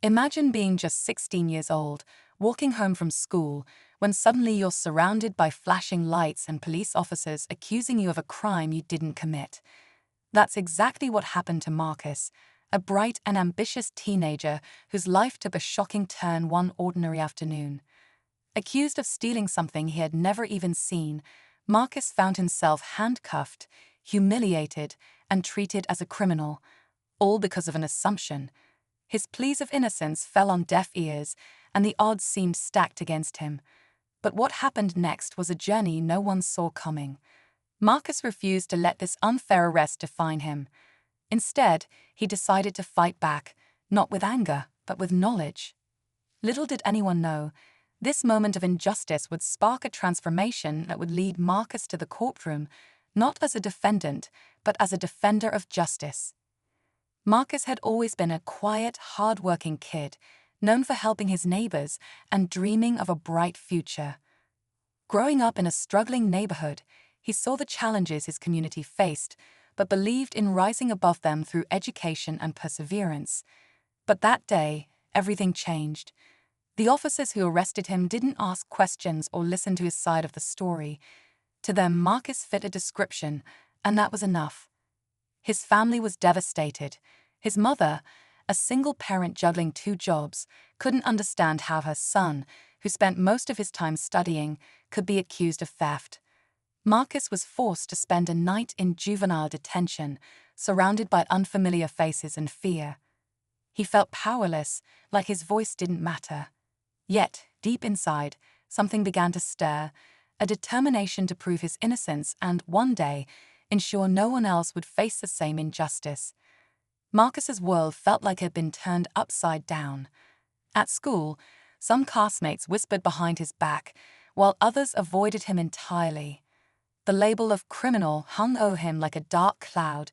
Imagine being just 16 years old, walking home from school, when suddenly you're surrounded by flashing lights and police officers accusing you of a crime you didn't commit. That's exactly what happened to Marcus, a bright and ambitious teenager whose life took a shocking turn one ordinary afternoon. Accused of stealing something he had never even seen, Marcus found himself handcuffed, humiliated, and treated as a criminal, all because of an assumption. His pleas of innocence fell on deaf ears, and the odds seemed stacked against him. But what happened next was a journey no one saw coming. Marcus refused to let this unfair arrest define him. Instead, he decided to fight back, not with anger, but with knowledge. Little did anyone know, this moment of injustice would spark a transformation that would lead Marcus to the courtroom, not as a defendant, but as a defender of justice. Marcus had always been a quiet, hard-working kid, known for helping his neighbors and dreaming of a bright future. Growing up in a struggling neighborhood, he saw the challenges his community faced, but believed in rising above them through education and perseverance. But that day, everything changed. The officers who arrested him didn't ask questions or listen to his side of the story. To them, Marcus fit a description, and that was enough. His family was devastated. His mother, a single parent juggling 2 jobs, couldn't understand how her son, who spent most of his time studying, could be accused of theft. Marcus was forced to spend a night in juvenile detention, surrounded by unfamiliar faces and fear. He felt powerless, like his voice didn't matter. Yet, deep inside, something began to stir, a determination to prove his innocence and, one day, ensure no one else would face the same injustice. Marcus's world felt like it had been turned upside down. At school, some classmates whispered behind his back, while others avoided him entirely. The label of criminal hung over him like a dark cloud,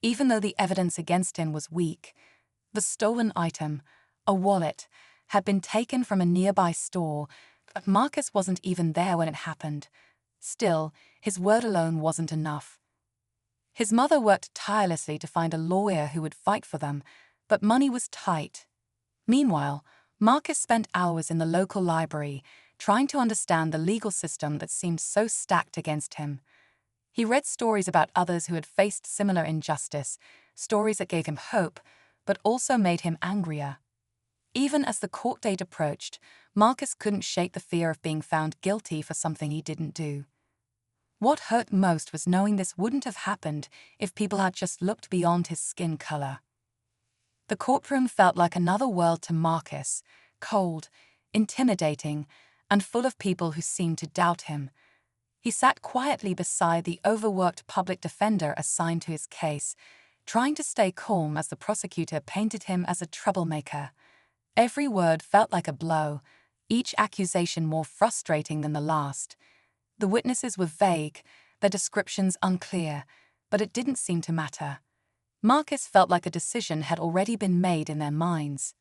even though the evidence against him was weak. The stolen item, a wallet, had been taken from a nearby store, but Marcus wasn't even there when it happened. Still, his word alone wasn't enough. His mother worked tirelessly to find a lawyer who would fight for them, but money was tight. Meanwhile, Marcus spent hours in the local library, trying to understand the legal system that seemed so stacked against him. He read stories about others who had faced similar injustice, stories that gave him hope, but also made him angrier. Even as the court date approached, Marcus couldn't shake the fear of being found guilty for something he didn't do. What hurt most was knowing this wouldn't have happened if people had just looked beyond his skin color. The courtroom felt like another world to Marcus, cold, intimidating, and full of people who seemed to doubt him. He sat quietly beside the overworked public defender assigned to his case, trying to stay calm as the prosecutor painted him as a troublemaker. Every word felt like a blow, each accusation more frustrating than the last. The witnesses were vague, their descriptions unclear, but it didn't seem to matter. Marcus felt like a decision had already been made in their minds.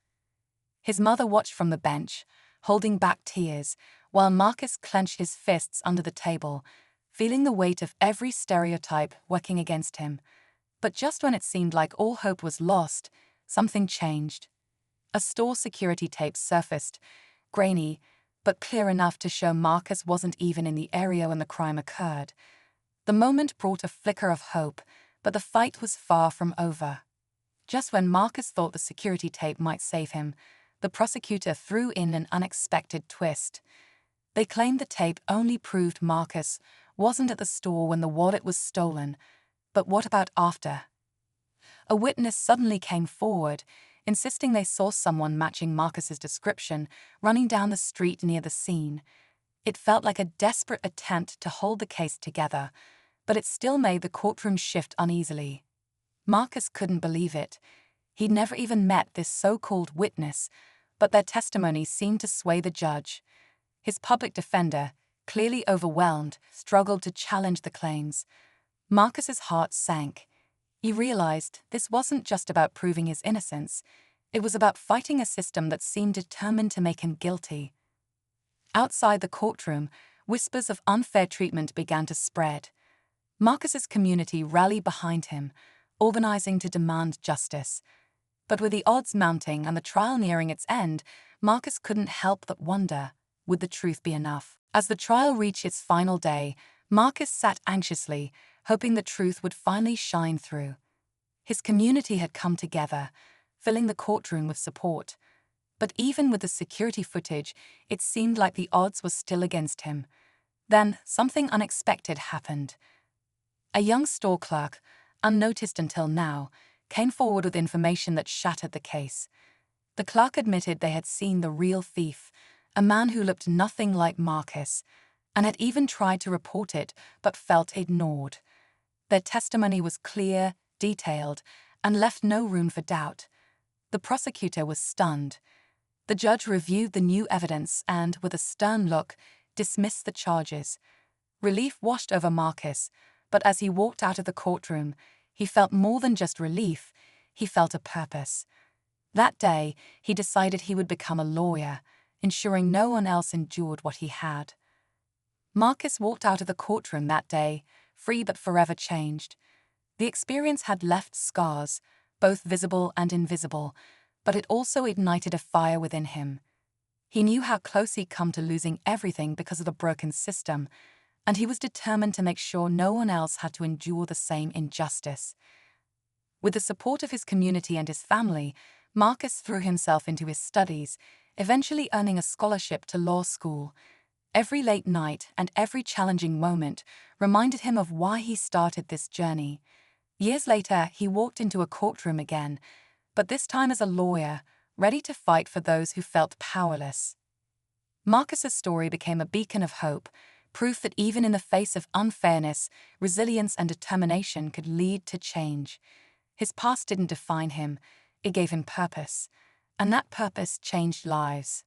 His mother watched from the bench, holding back tears, while Marcus clenched his fists under the table, feeling the weight of every stereotype working against him. But just when it seemed like all hope was lost, something changed. A store security tape surfaced, grainy, but clear enough to show Marcus wasn't even in the area when the crime occurred. The moment brought a flicker of hope, but the fight was far from over. Just when Marcus thought the security tape might save him, the prosecutor threw in an unexpected twist. They claimed the tape only proved Marcus wasn't at the store when the wallet was stolen, but what about after? A witness suddenly came forward, insisting they saw someone matching Marcus's description running down the street near the scene. It felt like a desperate attempt to hold the case together, but it still made the courtroom shift uneasily. Marcus couldn't believe it. He'd never even met this so-called witness, but their testimony seemed to sway the judge. His public defender, clearly overwhelmed, struggled to challenge the claims. Marcus's heart sank. He realized this wasn't just about proving his innocence. It was about fighting a system that seemed determined to make him guilty. Outside the courtroom, whispers of unfair treatment began to spread. Marcus's community rallied behind him, organizing to demand justice. But with the odds mounting and the trial nearing its end, Marcus couldn't help but wonder, would the truth be enough? As the trial reached its final day, Marcus sat anxiously, hoping the truth would finally shine through. His community had come together, filling the courtroom with support. But even with the security footage, it seemed like the odds were still against him. Then, something unexpected happened. A young store clerk, unnoticed until now, came forward with information that shattered the case. The clerk admitted they had seen the real thief, a man who looked nothing like Marcus, and had even tried to report it but felt ignored. Their testimony was clear, detailed, and left no room for doubt. The prosecutor was stunned. The judge reviewed the new evidence and, with a stern look, dismissed the charges. Relief washed over Marcus, but as he walked out of the courtroom, he felt more than just relief, he felt a purpose. That day, he decided he would become a lawyer, ensuring no one else endured what he had. Marcus walked out of the courtroom that day, free but forever changed. The experience had left scars, both visible and invisible, but it also ignited a fire within him. He knew how close he'd come to losing everything because of the broken system, and he was determined to make sure no one else had to endure the same injustice. With the support of his community and his family, Marcus threw himself into his studies, eventually earning a scholarship to law school. Every late night and every challenging moment reminded him of why he started this journey. Years later, he walked into a courtroom again, but this time as a lawyer, ready to fight for those who felt powerless. Marcus's story became a beacon of hope, proof that even in the face of unfairness, resilience and determination could lead to change. His past didn't define him, it gave him purpose, and that purpose changed lives.